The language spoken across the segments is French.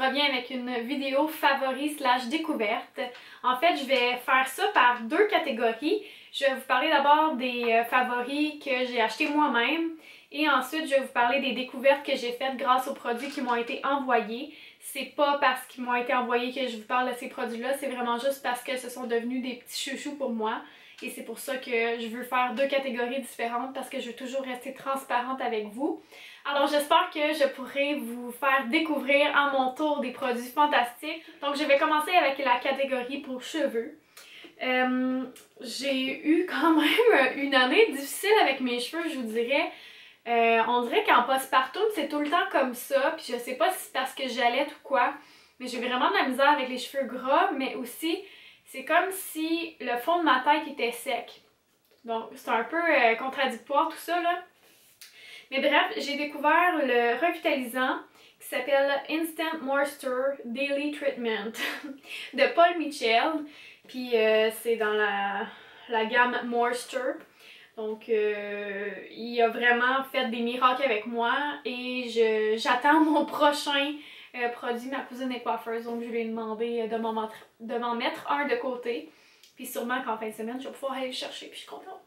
reviens avec une vidéo favori / découverte. En fait, je vais faire ça par deux catégories. Je vais vous parler d'abord des favoris que j'ai achetés moi-même et ensuite je vais vous parler des découvertes que j'ai faites grâce aux produits qui m'ont été envoyés. C'est pas parce qu'ils m'ont été envoyés que je vous parle de ces produits-là, c'est vraiment juste parce que ce sont devenus des petits chouchous pour moi. Et c'est pour ça que je veux faire deux catégories différentes parce que je veux toujours rester transparente avec vous. Alors j'espère que je pourrai vous faire découvrir à mon tour des produits fantastiques. Donc je vais commencer avec la catégorie pour cheveux. J'ai eu quand même une année difficile avec mes cheveux, je vous dirais. On dirait qu'en postpartum c'est tout le temps comme ça. Puis je sais pas si c'est parce que j'allaite ou quoi. Mais j'ai vraiment de la misère avec les cheveux gras, mais aussi c'est comme si le fond de ma tête était sec. Donc c'est un peu contradictoire tout ça là. Mais bref, j'ai découvert le revitalisant qui s'appelle Instant Moisture Daily Treatment de Paul Mitchell. Puis c'est dans la gamme Moisture. Donc il a vraiment fait des miracles avec moi et j'attends mon prochain produit. Ma cousine est coiffeuse, donc je lui ai demandé de m'en mettre un de côté. Puis sûrement qu'en fin de semaine, je vais pouvoir aller le chercher, puis je suis contente.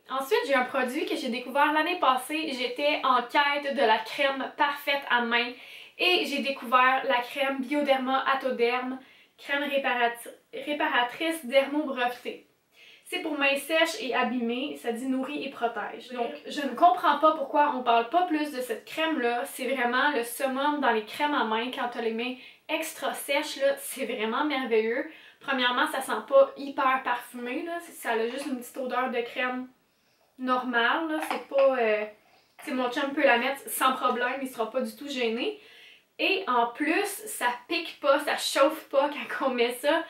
Ensuite, j'ai un produit que j'ai découvert l'année passée. J'étais en quête de la crème parfaite à main et j'ai découvert la crème Bioderma Atoderm, crème réparatrice dermo-brevetée. C'est pour mains sèches et abîmées, ça dit nourrit et protège. Donc, je ne comprends pas pourquoi on parle pas plus de cette crème-là. C'est vraiment le summum dans les crèmes à main quand tu as les mains extra sèches, là, c'est vraiment merveilleux. Premièrement, ça sent pas hyper parfumé, là. Ça a juste une petite odeur de crème normale, c'est pas... mon chum peut la mettre sans problème, il sera pas du tout gêné. Et en plus, ça pique pas, ça chauffe pas quand on met ça.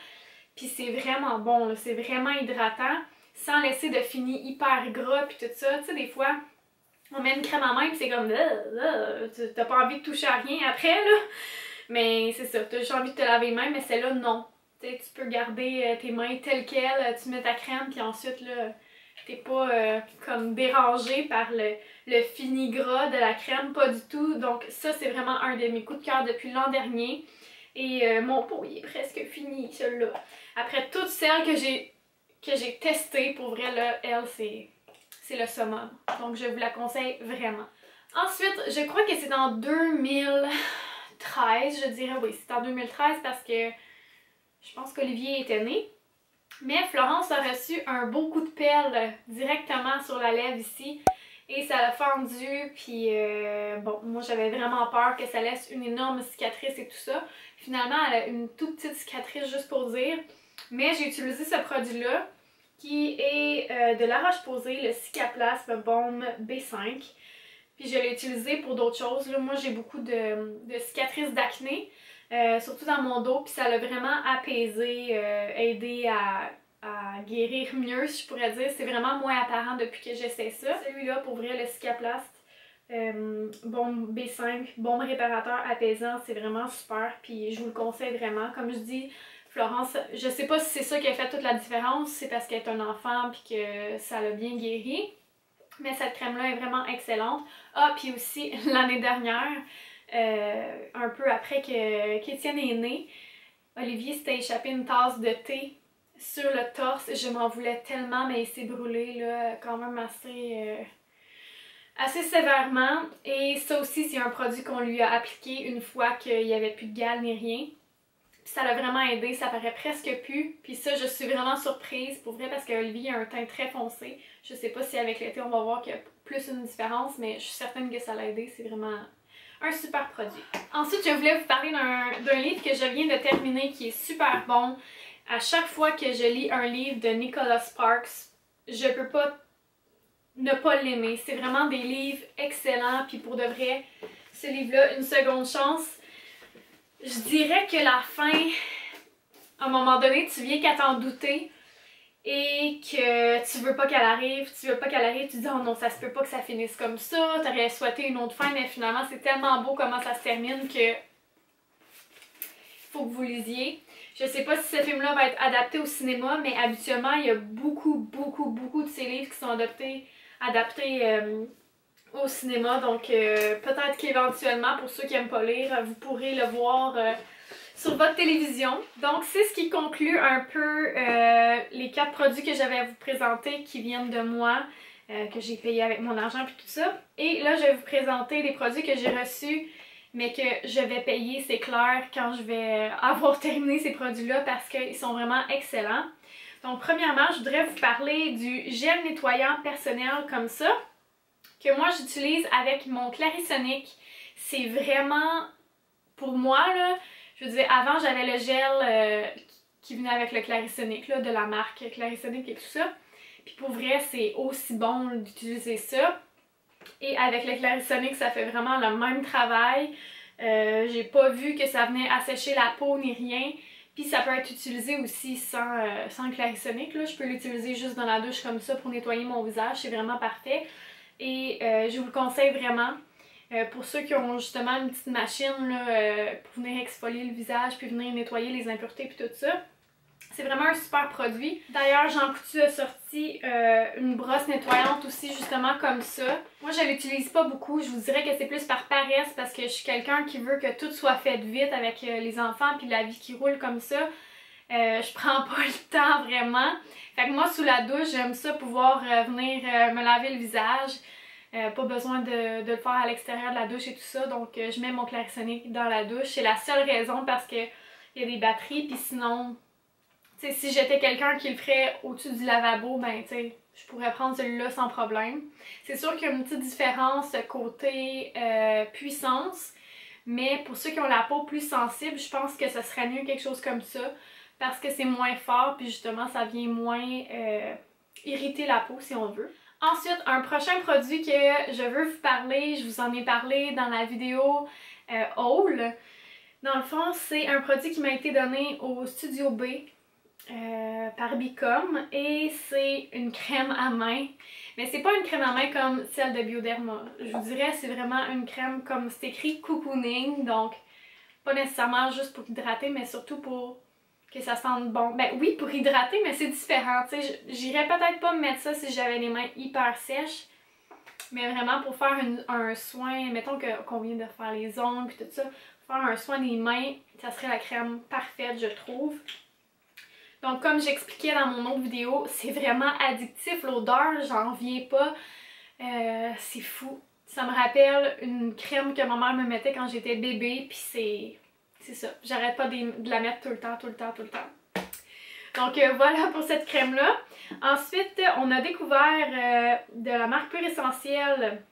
Puis c'est vraiment bon, c'est vraiment hydratant, sans laisser de fini hyper gras puis tout ça. Tu sais, des fois, on met une crème à main puis c'est comme... t'as pas envie de toucher à rien après, là. Mais c'est ça, t'as juste envie de te laver les mains, mais celle-là, non. Tu sais, tu peux garder tes mains telles quelles, tu mets ta crème puis ensuite, là... T'es pas comme dérangé par le fini gras de la crème, pas du tout. Donc ça, c'est vraiment un de mes coups de cœur depuis l'an dernier. Et mon pot, il est presque fini, celui-là. Après toutes celles que j'ai testées, pour vrai, là, elle, c'est le summum. Donc je vous la conseille vraiment. Ensuite, je crois que c'est en 2013, je dirais. Oui, c'est en 2013 parce que je pense qu'Olivier était né. Mais Florence a reçu un beau coup de pelle directement sur la lèvre ici et ça l'a fendu, puis bon, moi j'avais vraiment peur que ça laisse une énorme cicatrice et tout ça. Finalement, elle a une toute petite cicatrice juste pour dire, mais j'ai utilisé ce produit-là qui est de La Roche-Posay, le Cicaplast Baume B5. Puis je l'ai utilisé pour d'autres choses. Là, moi j'ai beaucoup de cicatrices d'acné. Surtout dans mon dos, puis ça l'a vraiment apaisé, aidé à guérir mieux, si je pourrais dire. C'est vraiment moins apparent depuis que j'essaie ça. Celui-là, pour vrai, le Cicaplast, Baume B5, baume réparateur apaisant, c'est vraiment super, puis je vous le conseille vraiment. Comme je dis, Florence, je sais pas si c'est ça qui a fait toute la différence, c'est parce qu'elle est un enfant, puis que ça l'a bien guéri. Mais cette crème-là est vraiment excellente. Ah, puis aussi, l'année dernière, un peu après qu'Étienne est né, Olivier s'était échappé une tasse de thé sur le torse. Je m'en voulais tellement, mais il s'est brûlé là, quand même assez sévèrement. Et ça aussi, c'est un produit qu'on lui a appliqué une fois qu'il n'y avait plus de gale ni rien. Puis ça l'a vraiment aidé, ça paraît presque plus. Puis ça, je suis vraiment surprise pour vrai parce qu'Olivier a un teint très foncé. Je sais pas si avec l'été on va voir qu'il y a plus une différence, mais je suis certaine que ça l'a aidé. C'est vraiment un super produit. Ensuite, je voulais vous parler d'un livre que je viens de terminer qui est super bon. À chaque fois que je lis un livre de Nicholas Sparks, je peux pas ne pas l'aimer. C'est vraiment des livres excellents. Puis pour de vrai, ce livre-là, Une seconde chance, je dirais que la fin, à un moment donné, tu viens qu'à t'en douter et que tu veux pas qu'elle arrive, tu dis oh non, ça se peut pas que ça finisse comme ça, t'aurais souhaité une autre fin, mais finalement c'est tellement beau comment ça se termine que faut que vous lisiez. Je sais pas si ce film-là va être adapté au cinéma, mais habituellement il y a beaucoup de ces livres qui sont adaptés au cinéma. Donc peut-être qu'éventuellement, pour ceux qui n'aiment pas lire, vous pourrez le voir sur votre télévision. Donc c'est ce qui conclut un peu les 4 produits que j'avais à vous présenter qui viennent de moi, que j'ai payé avec mon argent puis tout ça. Et là je vais vous présenter les produits que j'ai reçus mais que je vais payer, c'est clair, quand je vais avoir terminé ces produits-là parce qu'ils sont vraiment excellents. Donc premièrement, je voudrais vous parler du gel nettoyant personnel comme ça, que moi j'utilise avec mon Clarisonic. C'est vraiment, pour moi là, je veux dire, avant j'avais le gel qui venait avec le Clarisonic là, de la marque Clarisonic et tout ça. Puis pour vrai, c'est aussi bon d'utiliser ça. Et avec le Clarisonic, ça fait vraiment le même travail. J'ai pas vu que ça venait assécher la peau ni rien. Puis ça peut être utilisé aussi sans le Clarisonic. Là. Je peux l'utiliser juste dans la douche comme ça pour nettoyer mon visage. C'est vraiment parfait. Et je vous le conseille vraiment. Pour ceux qui ont justement une petite machine là, pour venir exfolier le visage puis venir nettoyer les impuretés puis tout ça. C'est vraiment un super produit. D'ailleurs, Jean Coutu a sorti une brosse nettoyante aussi justement comme ça. Moi, je l'utilise pas beaucoup. Je vous dirais que c'est plus par paresse parce que je suis quelqu'un qui veut que tout soit fait vite avec les enfants puis la vie qui roule comme ça. Je prends pas le temps vraiment. Fait que moi, sous la douche, j'aime ça pouvoir venir me laver le visage. Pas besoin de le faire à l'extérieur de la douche et tout ça. Donc, je mets mon Clarisonic dans la douche. C'est la seule raison parce que il y a des batteries puis sinon... T'sais, si j'étais quelqu'un qui le ferait au-dessus du lavabo, ben t'sais, je pourrais prendre celui-là sans problème. C'est sûr qu'il y a une petite différence côté puissance, mais pour ceux qui ont la peau plus sensible, je pense que ça serait mieux quelque chose comme ça, parce que c'est moins fort, puis justement ça vient moins irriter la peau si on veut. Ensuite, un prochain produit que je veux vous parler, je vous en ai parlé dans la vidéo haul. Dans le fond, c'est un produit qui m'a été donné au Studio B. Par Bicom et c'est une crème à main, mais c'est pas une crème à main comme celle de Bioderma. Je vous dirais c'est vraiment une crème comme c'est écrit cocooning, donc pas nécessairement juste pour hydrater mais surtout pour que ça sente bon. Ben oui, pour hydrater, mais c'est différent, tu sais, j'irais peut-être pas me mettre ça si j'avais les mains hyper sèches, mais vraiment pour faire un soin, mettons qu'on vient de faire les ongles et tout ça, faire un soin des mains, ça serait la crème parfaite je trouve. Donc comme j'expliquais dans mon autre vidéo, c'est vraiment addictif, l'odeur, j'en reviens pas, c'est fou. Ça me rappelle une crème que ma mère me mettait quand j'étais bébé, puis c'est ça, j'arrête pas de la mettre tout le temps. Donc voilà pour cette crème-là. Ensuite, on a découvert de la marque Pure Essentielle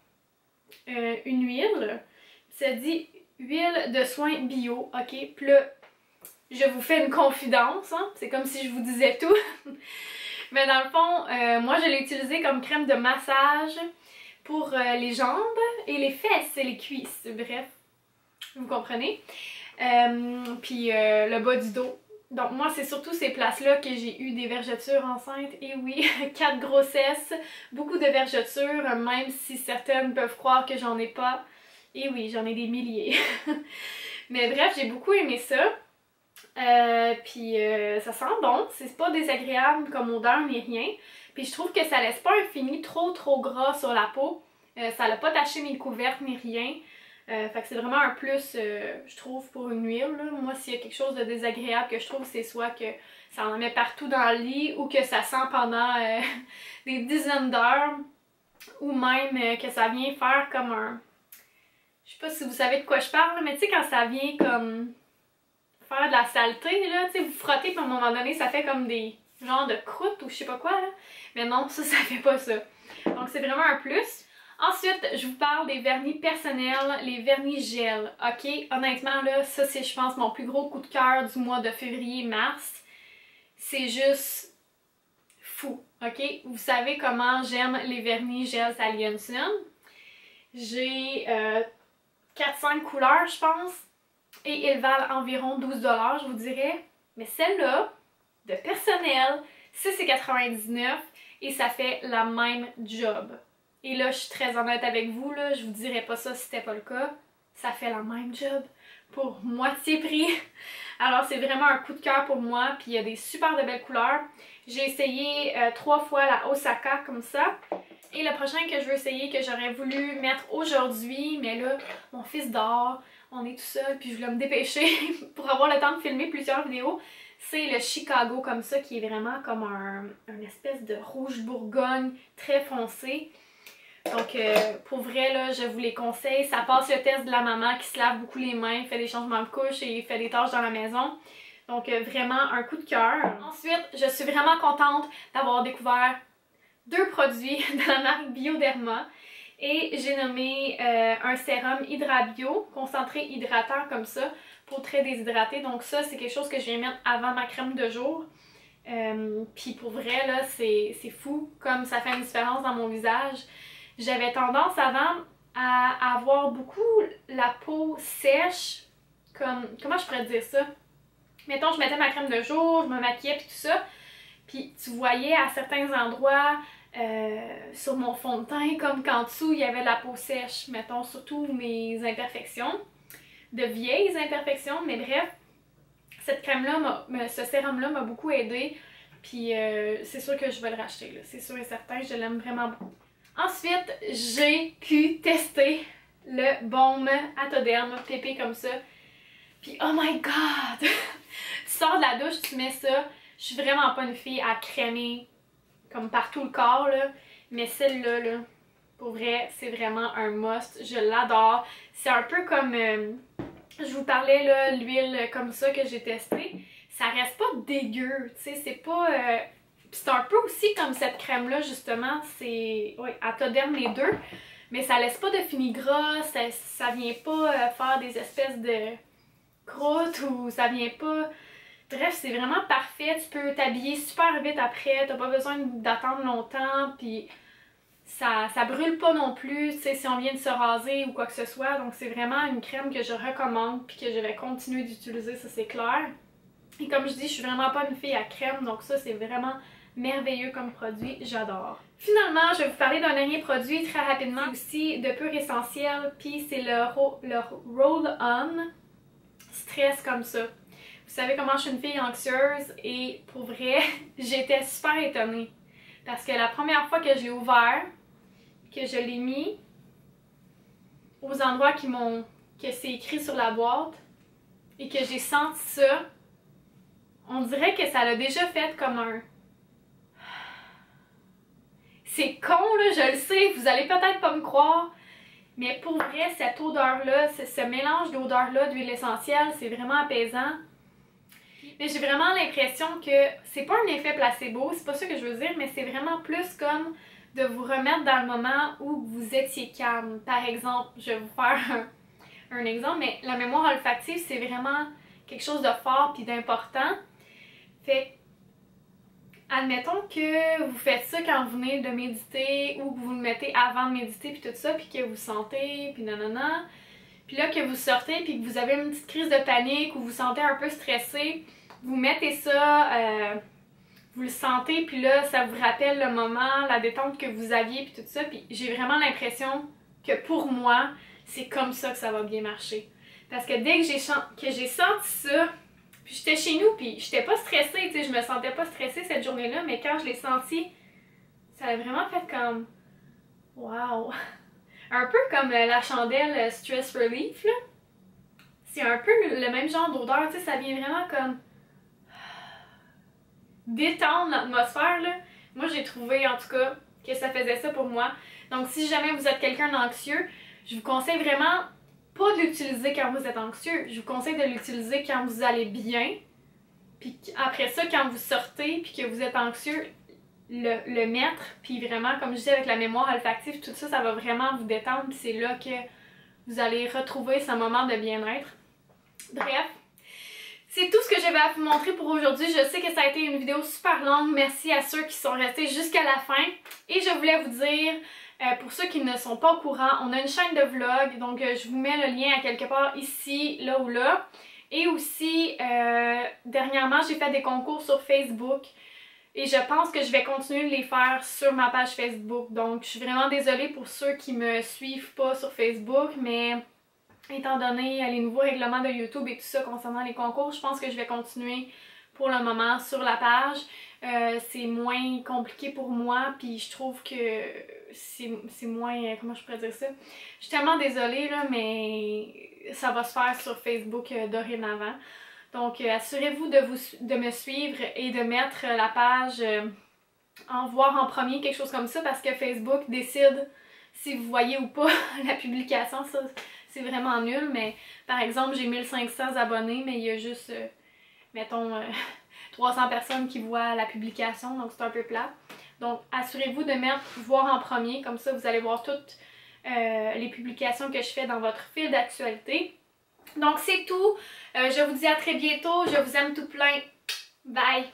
une huile, ça dit huile de soin bio, ok, puis là, je vous fais une confidence, hein? C'est comme si je vous disais tout. Mais dans le fond, moi je l'ai utilisé comme crème de massage pour les jambes et les fesses et les cuisses, bref, vous comprenez. Puis le bas du dos. Donc moi c'est surtout ces places-là que j'ai eu des vergetures enceintes. Et oui, 4 grossesses, beaucoup de vergetures, même si certaines peuvent croire que j'en ai pas. Et oui, j'en ai des milliers. Mais bref, j'ai beaucoup aimé ça. Puis ça sent bon, c'est pas désagréable comme odeur ni rien. Puis je trouve que ça laisse pas un fini trop gras sur la peau. Ça n'a pas taché mes couvertes ni rien. Fait que c'est vraiment un plus, je trouve, pour une huile. Là. Moi, s'il y a quelque chose de désagréable que je trouve, c'est soit que ça en met partout dans le lit ou que ça sent pendant des dizaines d'heures. Ou même que ça vient faire comme un... Je sais pas si vous savez de quoi je parle, mais tu sais quand ça vient comme... faire de la saleté, là, tu sais, vous frottez puis à un moment donné, ça fait comme des genres de croûtes ou je sais pas quoi, là. Mais non, ça fait pas ça. Donc c'est vraiment un plus. Ensuite, je vous parle des vernis personnels, les vernis gel. Ok, honnêtement, là, ça c'est, je pense, mon plus gros coup de cœur du mois de février-mars. C'est juste fou, ok? Vous savez comment j'aime les vernis gel Sally Hansen. J'ai 4-5 couleurs, je pense. Et ils valent environ 12 $, je vous dirais. Mais celle-là, de personnel, 6,99 $ et ça fait la même job. Et là, je suis très honnête avec vous, là, je vous dirais pas ça si c'était pas le cas. Ça fait la même job pour moitié prix. Alors c'est vraiment un coup de cœur pour moi. Puis il y a des super de belles couleurs. J'ai essayé 3 fois la Osaka comme ça. Et le prochain que je veux essayer, que j'aurais voulu mettre aujourd'hui, mais là, mon fils dort, on est tout seul, puis je voulais me dépêcher pour avoir le temps de filmer plusieurs vidéos, c'est le Chicago comme ça, qui est vraiment comme un espèce de rouge bourgogne très foncé. Donc pour vrai, là, je vous les conseille. Ça passe le test de la maman qui se lave beaucoup les mains, fait des changements de couche et fait des tâches dans la maison. Donc vraiment un coup de cœur. Ensuite, je suis vraiment contente d'avoir découvert 2 produits de la marque Bioderma. Et j'ai nommé un sérum Hydrabio, concentré hydratant comme ça, pour très déshydraté. Donc ça, c'est quelque chose que je viens mettre avant ma crème de jour. Puis pour vrai, là, c'est fou comme ça fait une différence dans mon visage. J'avais tendance avant à avoir beaucoup la peau sèche, comment je pourrais dire ça? Mettons, je mettais ma crème de jour, je me maquillais puis tout ça, puis tu voyais à certains endroits sur mon fond de teint, comme qu'en dessous il y avait de la peau sèche, mettons surtout mes imperfections, de vieilles imperfections, mais bref, cette crème-là, ce sérum-là m'a beaucoup aidée, puis c'est sûr que je vais le racheter, là. C'est sûr et certain, je l'aime vraiment beaucoup. Ensuite, j'ai pu tester le baume Atoderm pépé comme ça. Puis oh my god! Tu sors de la douche, tu mets ça. Je suis vraiment pas une fille à crémer comme partout le corps, là. Mais celle-là, là, pour vrai, c'est vraiment un must. Je l'adore. C'est un peu comme... je vous parlais, là, l'huile comme ça que j'ai testée. Ça reste pas dégueu, tu sais, c'est pas... c'est un peu aussi comme cette crème-là, justement, c'est... Oui, Atoderm les deux, mais ça laisse pas de fini gras, ça vient pas faire des espèces de croûtes ou ça vient pas... Bref, c'est vraiment parfait, tu peux t'habiller super vite après, t'as pas besoin d'attendre longtemps, puis ça brûle pas non plus, tu sais, si on vient de se raser ou quoi que ce soit, donc c'est vraiment une crème que je recommande puis que je vais continuer d'utiliser, ça c'est clair. Et comme je dis, je suis vraiment pas une fille à crème, donc ça c'est vraiment merveilleux comme produit, j'adore. Finalement, je vais vous parler d'un dernier produit très rapidement aussi de pur essentiel, puis c'est le Roll-On Stress comme ça. Vous savez comment je suis une fille anxieuse et pour vrai, j'étais super étonnée. Parce que la première fois que je l'ai ouvert, que je l'ai mis aux endroits que c'est écrit sur la boîte et que j'ai senti ça, on dirait que ça l'a déjà fait comme un... C'est con là, je le sais, vous allez peut-être pas me croire, mais pour vrai, cette odeur-là, ce mélange d'odeurs-là, d'huile essentielle, c'est vraiment apaisant. Mais j'ai vraiment l'impression que c'est pas un effet placebo, c'est pas ça que je veux dire, mais c'est vraiment plus comme de vous remettre dans le moment où vous étiez calme. Par exemple, je vais vous faire un exemple, mais la mémoire olfactive, c'est vraiment quelque chose de fort puis d'important. Fait admettons que vous faites ça quand vous venez de méditer ou que vous le mettez avant de méditer puis tout ça, puis que vous sentez, puis nanana. Puis là que vous sortez puis que vous avez une petite crise de panique ou vous vous sentez un peu stressé, vous mettez ça, vous le sentez puis là ça vous rappelle le moment, la détente que vous aviez puis tout ça. Puis j'ai vraiment l'impression que pour moi, c'est comme ça que ça va bien marcher. Parce que dès que j'ai senti ça, puis j'étais chez nous, puis j'étais pas stressée, tu sais, je me sentais pas stressée cette journée-là, mais quand je l'ai senti, ça a vraiment fait comme... Wow! Un peu comme la chandelle Stress Relief, là. C'est un peu le même genre d'odeur, tu sais, ça vient vraiment comme... détendre l'atmosphère, là. Moi, j'ai trouvé, en tout cas, que ça faisait ça pour moi. Donc, si jamais vous êtes quelqu'un d'anxieux, je vous conseille vraiment... pas de l'utiliser quand vous êtes anxieux, je vous conseille de l'utiliser quand vous allez bien, puis après ça, quand vous sortez puis que vous êtes anxieux, le mettre, puis vraiment, comme je dis avec la mémoire olfactive, tout ça, ça va vraiment vous détendre, puis c'est là que vous allez retrouver ce moment de bien-être. Bref, c'est tout ce que j'avais à vous montrer pour aujourd'hui. Je sais que ça a été une vidéo super longue, merci à ceux qui sont restés jusqu'à la fin, et je voulais vous dire... pour ceux qui ne sont pas au courant, on a une chaîne de vlog, donc je vous mets le lien à quelque part ici, là ou là. Et aussi, dernièrement, j'ai fait des concours sur Facebook et je pense que je vais continuer de les faire sur ma page Facebook. Donc, je suis vraiment désolée pour ceux qui me suivent pas sur Facebook, mais étant donné les nouveaux règlements de YouTube et tout ça concernant les concours, je pense que je vais continuer pour le moment sur la page. c'est moins compliqué pour moi, puis je trouve que c'est moins... comment je pourrais dire ça? Je suis tellement désolée, là, mais ça va se faire sur Facebook dorénavant. Donc, assurez-vous de me suivre et de mettre la page en voir en premier, quelque chose comme ça, parce que Facebook décide si vous voyez ou pas la publication. Ça, c'est vraiment nul, mais par exemple, j'ai 1500 abonnés, mais il y a juste, mettons, 300 personnes qui voient la publication, donc c'est un peu plat. Donc, assurez-vous de mettre voir en premier, comme ça, vous allez voir toutes les publications que je fais dans votre fil d'actualité. Donc, c'est tout. Je vous dis à très bientôt. Je vous aime tout plein. Bye!